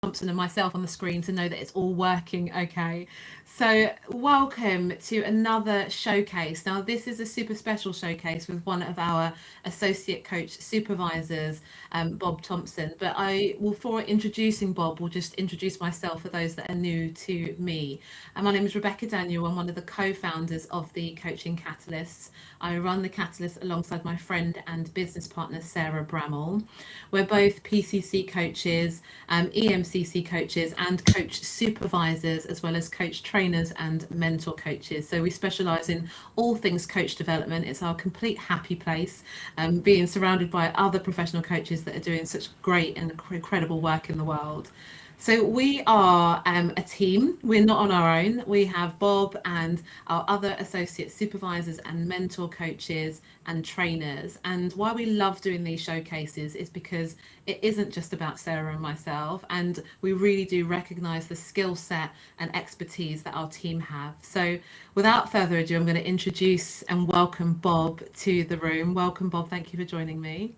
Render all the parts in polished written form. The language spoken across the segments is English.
Thomson and myself on the screen to know that it's all working okay. So welcome to another showcase. Now this is a super special showcase with one of our associate coach supervisors, Bob Thomson. But before introducing Bob, will just introduce myself for those that are new to me. And my name is Rebecca Daniel. I'm one of the co-founders of the Coaching Catalysts. I run the Catalyst alongside my friend and business partner, Sarah Bramall. We're both PCC coaches, EMCC coaches, and coach supervisors, as well as coach trainers and mentor coaches. So we specialise in all things coach development. It's our complete happy place, being surrounded by other professional coaches that are doing such great and incredible work in the world. So we are a team. We're not on our own. We have Bob and our other associate supervisors and mentor coaches and trainers. And why we love doing these showcases is because it isn't just about Sarah and myself, and we really do recognise the skill set and expertise that our team have. So without further ado, I'm going to introduce and welcome Bob to the room. Welcome, Bob. Thank you for joining me.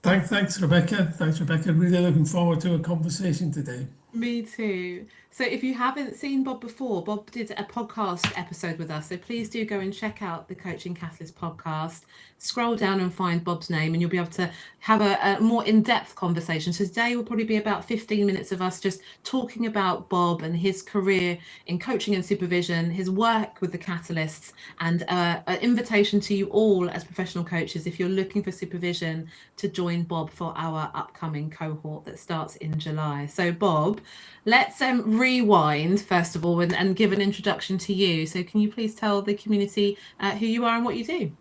Thanks, Rebecca. Thanks, Rebecca. Really looking forward to a conversation today. Me too. So if you haven't seen Bob before, Bob did a podcast episode with us. So please do go and check out the Coaching Catalyst podcast. Scroll down and find Bob's name and you'll be able to have a more in-depth conversation. So today will probably be about 15 minutes of us just talking about Bob and his career in coaching and supervision, his work with the Catalysts, and an invitation to you all as professional coaches, if you're looking for supervision, to join Bob for our upcoming cohort that starts in July. So Bob, let's rewind first of all and give an introduction to you. So can you please tell the community who you are and what you do?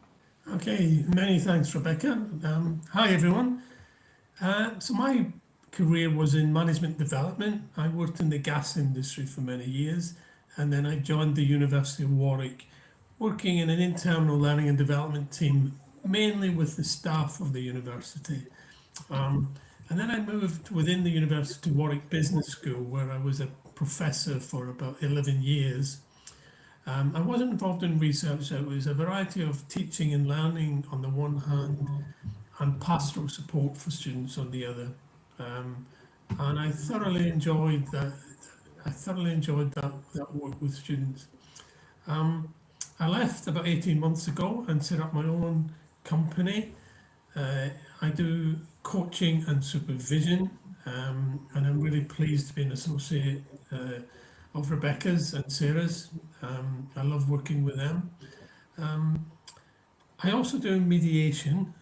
Okay, many thanks, Rebecca. Hi, everyone. So my career was in management development. I worked in the gas industry for many years, and then I joined the University of Warwick, working in an internal learning and development team, mainly with the staff of the university. And then I moved within the University of Warwick Business School, where I was a professor for about 11 years. I wasn't involved in research. It was a variety of teaching and learning on the one hand, and pastoral support for students on the other. And I thoroughly enjoyed that. That work with students. I left about 18 months ago and set up my own company. I do coaching and supervision, and I'm really pleased to be an associate of Rebecca's and Sarah's. I love working with them. I also do mediation,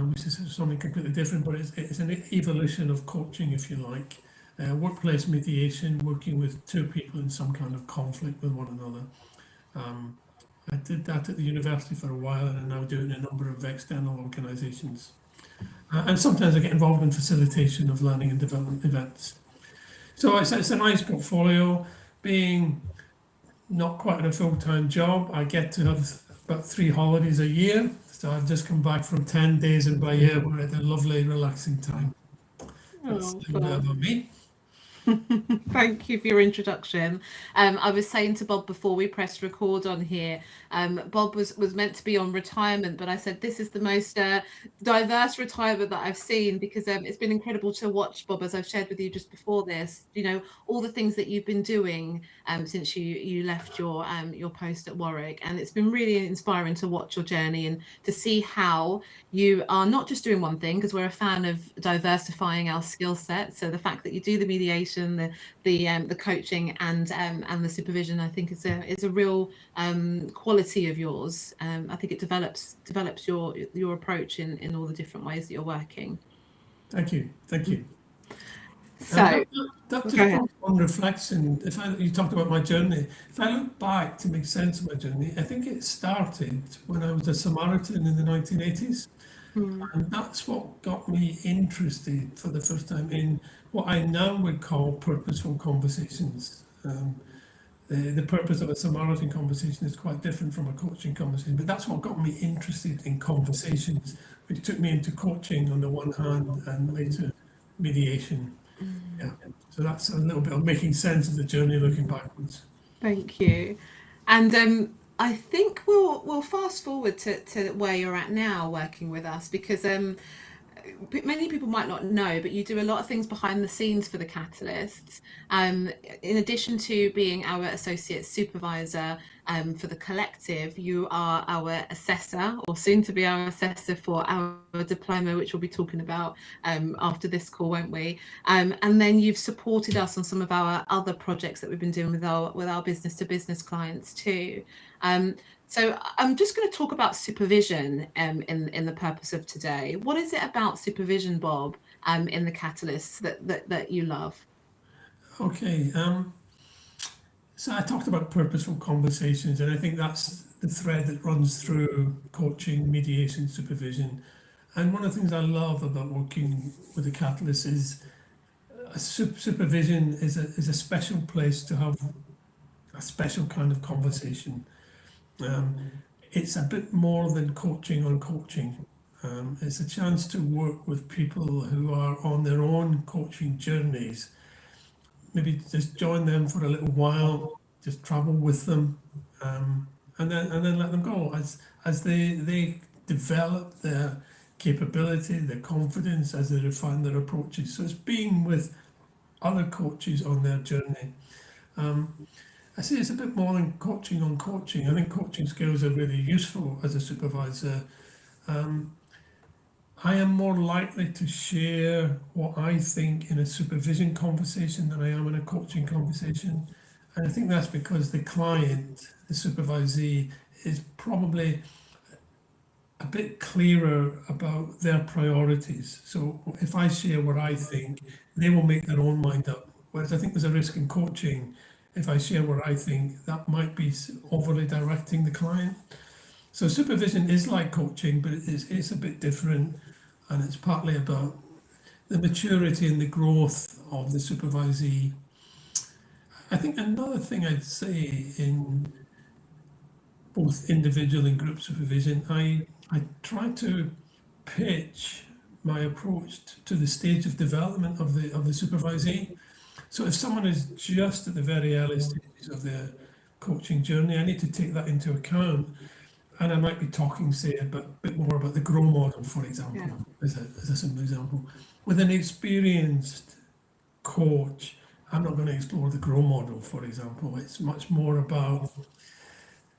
which is something completely different, but it's an evolution of coaching, if you like. Workplace mediation, working with two people in some kind of conflict with one another. I did that at the university for a while, and I'm now doing a number of external organisations. And sometimes I get involved in facilitation of learning and development events. So it's a nice portfolio. Being not quite a full-time job, I get to have about 3 holidays a year. So I've just come back from 10 days in Bahia, where I had a lovely, relaxing time. That's a little bit about me. Thank you for your introduction. I was saying to Bob before we pressed record on here, Bob was meant to be on retirement, but I said this is the most diverse retirement that I've seen, because it's been incredible to watch, Bob, as I've shared with you just before this, you know, all the things that you've been doing since you left your post at Warwick. And it's been really inspiring to watch your journey and to see how you are not just doing one thing, because we're a fan of diversifying our skill set. So the fact that you do the mediation, the coaching and the supervision, I think is a real quality of yours. I think it develops your approach in all the different ways that you're working. Thank you. So that just on reflection, you talked about my journey. If I look back to make sense of my journey, I think it started when I was a Samaritan in the 1980s. And that's what got me interested for the first time in what I now would call purposeful conversations. The purpose of a Samaritan conversation is quite different from a coaching conversation, but that's what got me interested in conversations, which took me into coaching on the one hand and later mediation. Yeah. So that's a little bit of making sense of the journey looking backwards. Thank you. And I think we'll fast forward to where you're at now working with us, because many people might not know, but you do a lot of things behind the scenes for the Catalysts. In addition to being our associate supervisor for the collective, you are our assessor, or soon to be our assessor for our diploma, which we'll be talking about after this call, won't we? And then you've supported us on some of our other projects that we've been doing with our business to business clients too. So I'm just going to talk about supervision in the purpose of today. What is it about supervision, Bob, in the Catalysts that you love? Okay, so I talked about purposeful conversations, and I think that's the thread that runs through coaching, mediation, supervision. And one of the things I love about working with the Catalyst is supervision is a special place to have a special kind of conversation. Um, it's a bit more than coaching on coaching. It's a chance to work with people who are on their own coaching journeys. Maybe just join them for a little while, just travel with them, and then let them go as they develop their capability, their confidence, as they refine their approaches. So it's being with other coaches on their journey. Um, I see it's a bit more than coaching on coaching. I think coaching skills are really useful as a supervisor. Um, I am more likely to share what I think in a supervision conversation than I am in a coaching conversation. And I think that's because the client, the supervisee, is probably a bit clearer about their priorities. So if I share what I think, they will make their own mind up. Whereas I think there's a risk in coaching. If I share what I think, that might be overly directing the client. So supervision is like coaching, but it's a bit different, and it's partly about the maturity and the growth of the supervisee. I think another thing I'd say in both individual and group supervision, I try to pitch my approach to the stage of development of the supervisee. So if someone is just at the very early stages of their coaching journey, I need to take that into account. And I might be talking, say, a bit more about the grow model, for example, as a simple example. With an experienced coach, I'm not going to explore the grow model, for example. It's much more about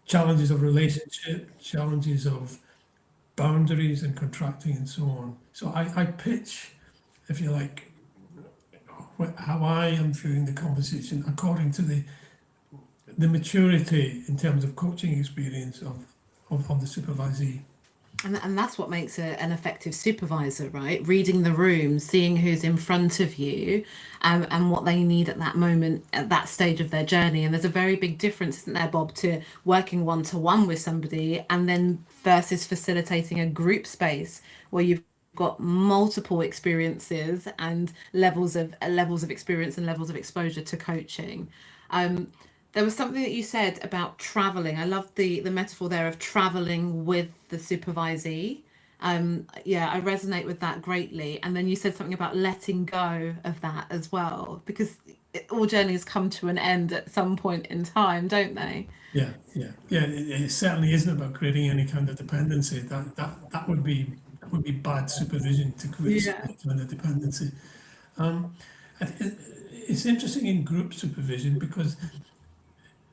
challenges of relationship, challenges of boundaries and contracting and so on. So I pitch, if you like, how I am viewing the conversation according to the maturity in terms of coaching experience of the supervisee. And that's what makes an effective supervisor, right? Reading the room, seeing who's in front of you, and what they need at that moment, at that stage of their journey. And there's a very big difference, isn't there, Bob, to working one-to-one with somebody and then versus facilitating a group space where you've got multiple experiences and levels of experience and levels of exposure to coaching. There was something that you said about traveling. I love the metaphor there of traveling with the supervisee. Yeah, I resonate with that greatly. And then you said something about letting go of that as well, because all journeys come to an end at some point in time, don't they? Yeah. It certainly isn't about creating any kind of dependency. That would be bad supervision to create Yeah. some kind of dependency. It's interesting in group supervision because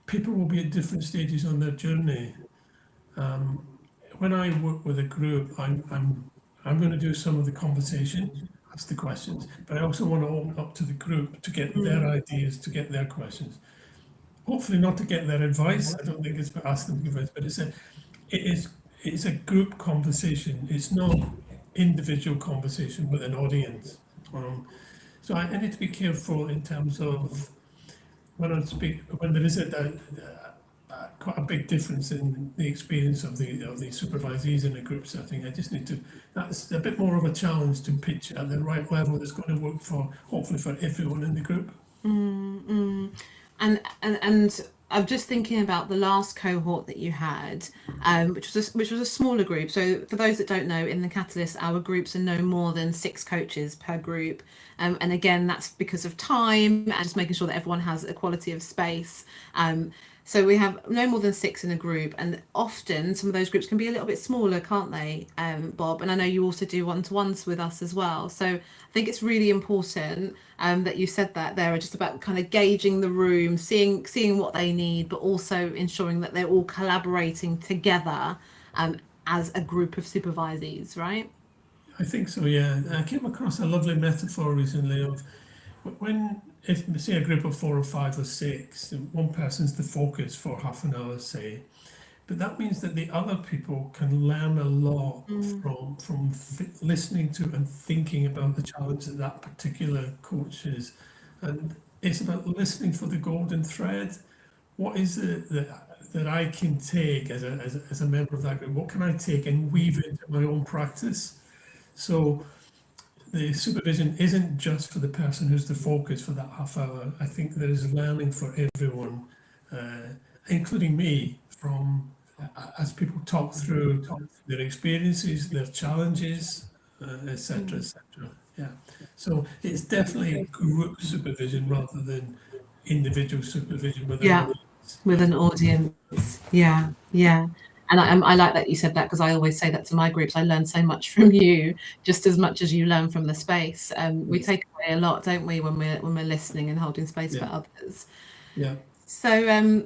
people will be at different stages on their journey. When I work with a group, I'm going to do some of the conversation, ask the questions, but I also want to open up to the group to get their ideas, to get their questions. Hopefully, not to get their advice. I don't think it's about asking them advice, but it's a group conversation. It's not individual conversation with an audience. So I need to be careful in terms of when I speak, when there is quite a big difference in the experience of the supervisees in a group setting. I just need to, that's a bit more of a challenge to pitch at the right level that's going to work for, hopefully for everyone in the group. And I'm just thinking about the last cohort that you had, which was a smaller group. So for those that don't know, in the Catalyst, our groups are no more than 6 coaches per group. And again, that's because of time and just making sure that everyone has equality of space. So we have no more than 6 in a group, and often some of those groups can be a little bit smaller, can't they, Bob? And I know you also do one-to-ones with us as well. So I think it's really important that you said that there, just about kind of gauging the room, seeing what they need, but also ensuring that they're all collaborating together as a group of supervisees, right? I think so, yeah. I came across a lovely metaphor recently of when, if say a group of 4 or 5 or 6, one person's the focus for half an hour, say, but that means that the other people can learn a lot from listening to and thinking about the challenge that that particular coach is. And it's about listening for the golden thread. What is it that I can take as a member of that group? What can I take and weave into my own practice? So the supervision isn't just for the person who's the focus for that half hour. I think there is learning for everyone, including me, from as people talk through their experiences, their challenges, etc., etc. Yeah. So it's definitely group supervision rather than individual supervision with an Yeah, audience. with Yeah. an audience. Yeah, yeah. And I like that you said that, because I always say that to my groups. I learn so much from you, just as much as you learn from the space. We Yes. take away a lot, don't we, when we're listening and holding space for Yeah. others. Yeah. So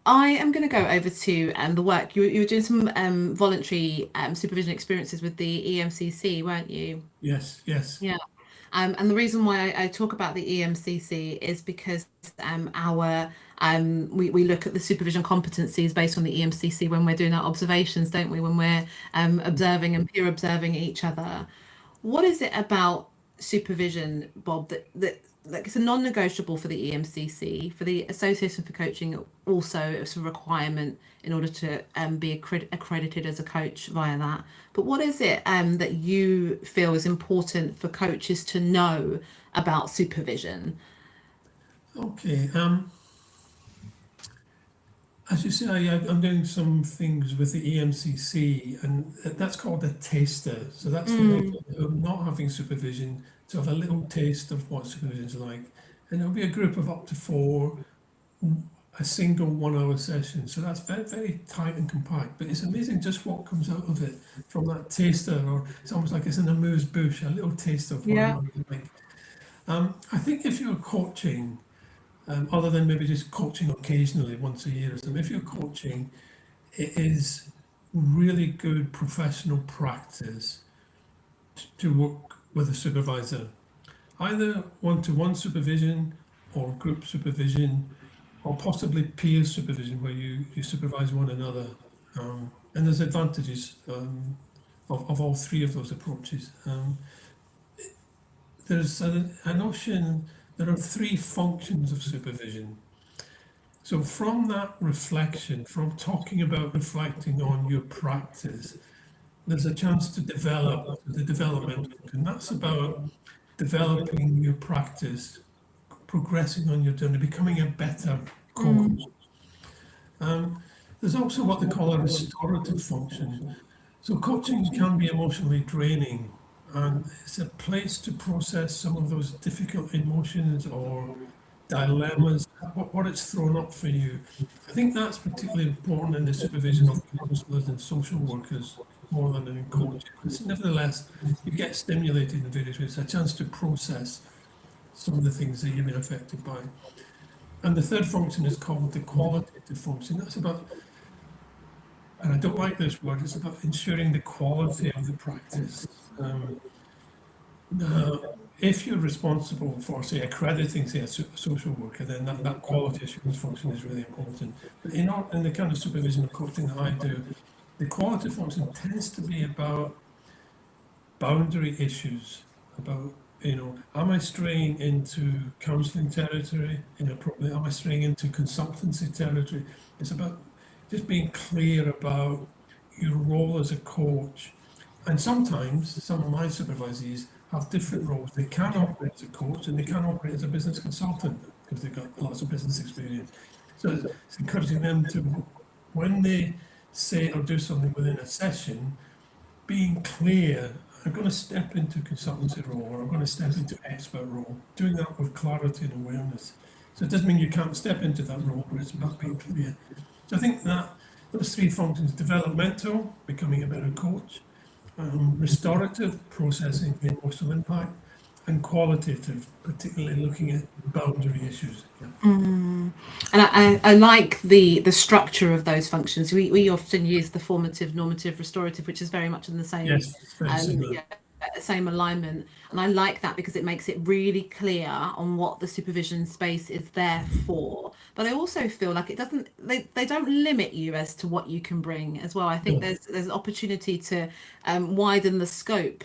I am going to go over to the work. You were doing some voluntary supervision experiences with the EMCC, weren't you? Yes. Yes. Yeah. And the reason why I talk about the EMCC is because we look at the supervision competencies based on the EMCC when we're doing our observations, don't we? When we're observing and peer observing each other. What is it about supervision, Bob, that like it's a non-negotiable for the EMCC, for the Association for Coaching? Also, it's a requirement in order to be accredited as a coach via that. But what is it that you feel is important for coaches to know about supervision? Okay. As you say, I'm doing some things with the EMCC, and that's called a taster. So that's for people who are not having supervision to have a little taste of what supervision's like. And there'll be a group of up to 4, a single 1 hour session. So that's very, very tight and compact. But it's amazing just what comes out of it from that taster, or it's almost like it's an amuse bouche, a little taste of what it Yeah. might be like. I think if you're coaching, other than maybe just coaching occasionally once a year or something, if you're coaching, it is really good professional practice to work with a supervisor, either one-to-one supervision or group supervision, or possibly peer supervision where you supervise one another. And there's advantages of all 3 of those approaches. There's a notion, there are 3 functions of supervision. So from that reflection, from talking about reflecting on your practice, there's a chance to develop the development, and that's about developing your practice, progressing on your journey, becoming a better coach. There's also what they call a restorative function. So coaching can be emotionally draining, and it's a place to process some of those difficult emotions or dilemmas, what it's thrown up for you. I think that's particularly important in the supervision of counsellors and social workers more than in coaching. But nevertheless, you get stimulated in various ways, a chance to process some of the things that you've been affected by. And the third function is called the qualitative function. That's about, and I don't like this word, it's about ensuring the quality of the practice. Now, if you're responsible for, say, accrediting, say, a social worker, then that quality assurance function is really important. But in the kind of supervision of coaching that I do, the quality function tends to be about boundary issues, about, am I straying into counselling territory inappropriately? Am I straying into consultancy territory? It's about just being clear about your role as a coach. And sometimes some of my supervisees have different roles. They can operate as a coach and they can operate as a business consultant because they've got lots of business experience. So it's encouraging them to, when they say or do something within a session, being clear, I'm going to step into consultancy role or I'm going to step into expert role, doing that with clarity and awareness. So it doesn't mean you can't step into that role, but it's about being clear. So I think that those three functions: developmental, becoming a better coach; restorative, processing the emotional impact; and qualitative, particularly looking at boundary issues. Yeah. And I like the structure of those functions. We often use the formative, normative, restorative, which is very much in the same Yes, it's very similar. yeah, same alignment. And I like that because it makes it really clear on what the supervision space is there for. But I also feel like it doesn't they don't limit you as to what you can bring as well. I think No. there's opportunity to widen the scope,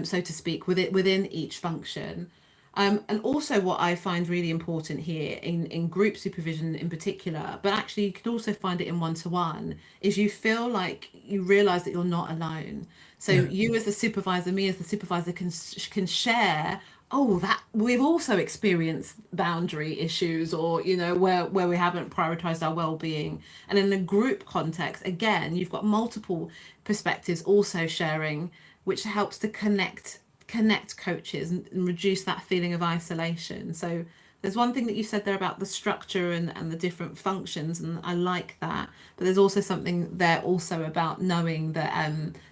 so to speak, within each function. And also, what I find really important here in group supervision in particular, but actually you could also find it in one-to-one, is you feel like you realize that you're not alone. So Yeah. you as the supervisor, me as the supervisor can share, oh, that we've also experienced boundary issues, or where we haven't prioritized our well-being. And in a group context, again, you've got multiple perspectives also sharing, which helps to connect coaches and reduce that feeling of isolation. So there's one thing that you said there about the structure and the different functions, and I like that. But there's also something there also about knowing that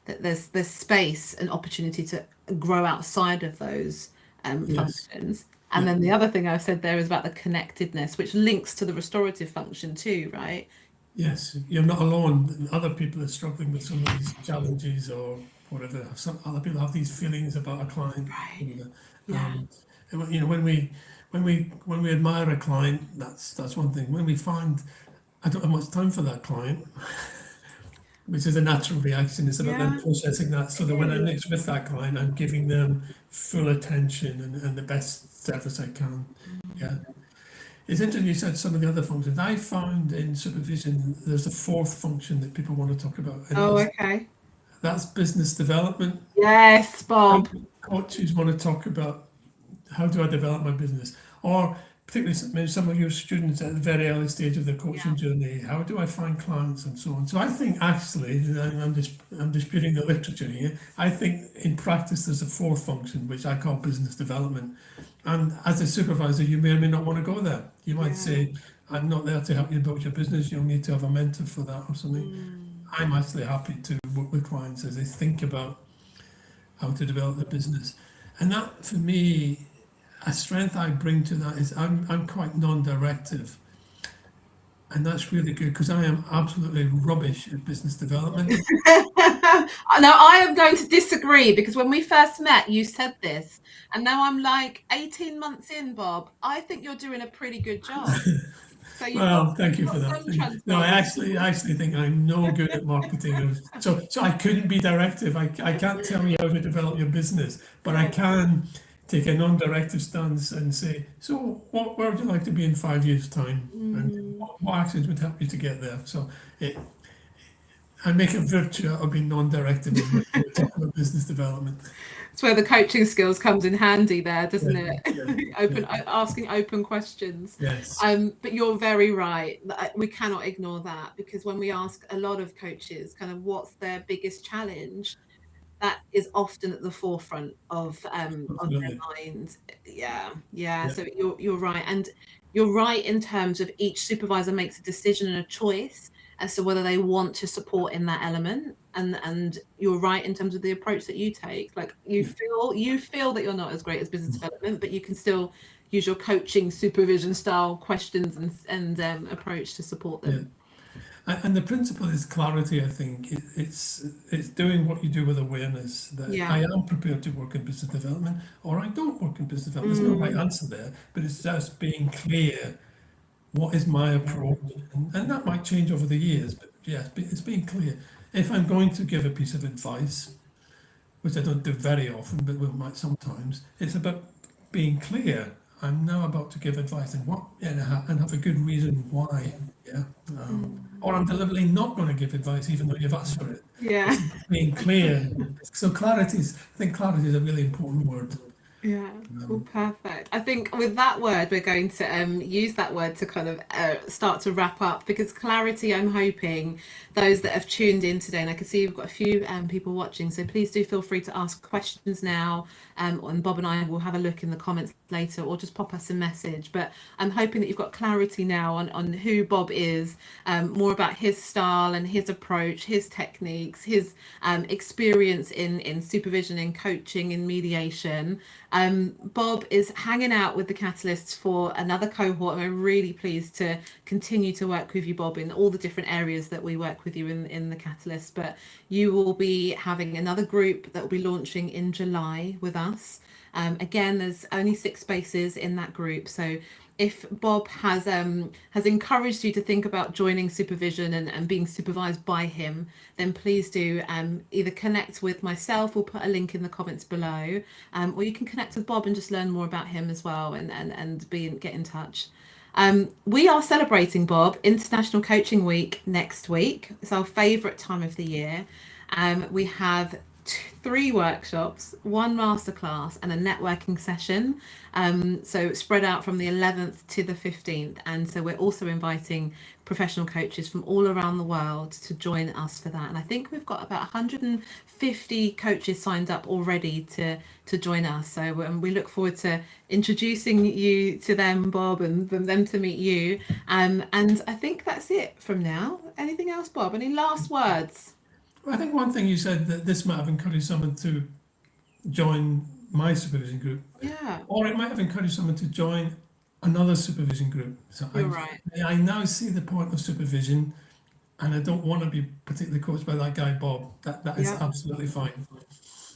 that there's space and opportunity to grow outside of those Yes. functions. And Yeah. then the other thing I said there is about the connectedness, which links to the restorative function too, right? Yes, you're not alone. Other people are struggling with some of these challenges or whatever. Some other people have these feelings about a client. Right. And, Yeah. when we admire a client, that's one thing. When we find I don't have much time for that client, which is a natural reaction, it's about then Yeah. processing that so that when I'm next with that client, I'm giving them full attention and the best service I can. Yeah. It's interesting you said some of the other functions. I found in supervision there's a fourth function that people want to talk about, and Oh, okay. that's business development. Yes, Bob. Coaches want to talk about how do I develop my business, or particularly maybe some of your students at the very early stage of their Yeah. coaching journey. How do I find clients and so on? So I think actually, and I'm disputing the literature here. I think in practice there's a fourth function which I call business development. And as a supervisor, you may or may not want to go there. You might Yeah. say, I'm not there to help you build your business. You'll need to have a mentor for that or something. I'm actually happy to work with clients as they think about how to develop their business. And that, for me, a strength I bring to that is I'm quite non-directive. And that's really good because I am absolutely rubbish at business development. Now I am going to disagree, because when we first met, you said this, and now I'm like 18 months in, Bob. I think you're doing a pretty good job. So Well, thank you you've for got that. some No, I transferable actually think I'm no good at marketing. So I couldn't be directive. I can't tell you how to develop your business, but I skills. can take a non-directive stance and say, so where would you like to be in 5 years' time? And Mm. what actions would help you to get there? So it, I make a virtue out of being non-directive when we talk about business development. It's where the coaching skills comes in handy there, doesn't Yeah, it? yeah, yeah, Asking open questions. yes, But you're very right. We cannot ignore that, because when we ask a lot of coaches kind of what's their biggest challenge, that is often at the forefront of their absolutely. mind. Yeah, yeah. Yeah, So you're right, and you're right in terms of each supervisor makes a decision and a choice as to whether they want to support in that element. And you're right in terms of the approach that you take. Like yeah. you feel that you're not as great as business development, but you can still use your coaching supervision style questions and approach to support Yeah. them. And the principle is clarity, I think. It's doing what you do with awareness that Yeah. I am prepared to work in business development or I don't work in business development. There's no right Mm, answer there, but it's just being clear what is my approach. And that might change over the years, but yeah, it's being clear. If I'm going to give a piece of advice, which I don't do very often, but we might sometimes, it's about being clear. I'm now about to give advice and and have a good reason why. Yeah. Or I'm deliberately not going to give advice even though you've asked for it. yeah. It's being clear. So I think clarity is a really important word. Yeah, cool, perfect. I think with that word, we're going to use that word to kind of start to wrap up, because clarity, I'm hoping those that have tuned in today, and I can see you've got a few people watching, so please do feel free to ask questions now. and Bob and I will have a look in the comments later, or just pop us a message. But I'm hoping that you've got clarity now on who Bob is, more about his style and his approach, his techniques, his experience in supervision, in coaching, in mediation. Bob is hanging out with the Catalysts for another cohort, and we're really pleased to continue to work with you, Bob, in all the different areas that we work with you in the Catalyst. But you will be having another group that will be launching in July with us. Again, there's only 6 spaces in that group, so if Bob has encouraged you to think about joining supervision and being supervised by him, then please do either connect with myself, or put a link in the comments below, or you can connect with Bob and just learn more about him as well, and get in touch. We are celebrating, Bob, International Coaching Week next week. It's our favourite time of the year. We have 3 workshops, 1 masterclass, and a networking session. So spread out from the 11th to the 15th. And so we're also inviting professional coaches from all around the world to join us for that. And I think we've got about 150 coaches signed up already to join us. So we look forward to introducing you to them, Bob, and them to meet you. And I think that's it from now. Anything else, Bob? Any last words? I think one thing you said, that this might have encouraged someone to join my supervision group, Yeah, or it might have encouraged someone to join another supervision group. So you're right. I now see the point of supervision, and I don't want to be particularly coached by that guy Bob. That is Yeah. absolutely fine.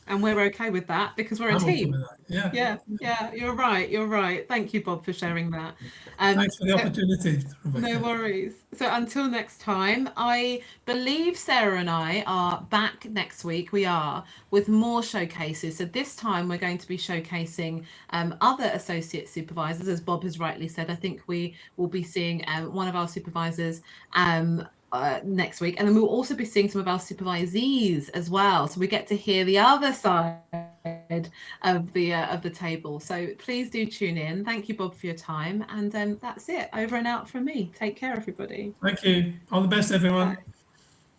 And we're okay with that because we're a I'm okay team. with that. Yeah. Yeah, you're right. Thank you, Bob, for sharing that. Thanks for the so- opportunity, Rebecca. No worries. So until next time, I believe Sarah and I are back next week. We are, with more showcases. So this time we're going to be showcasing other associate supervisors, as Bob has rightly said. I think we will be seeing one of our supervisors next week, and then we'll also be seeing some of our supervisees as well. So we get to hear the other side of the table. So please do tune in. Thank you, Bob, for your time, and that's it. Over and out from me. Take care, everybody. Thank you. All the best, everyone. Bye.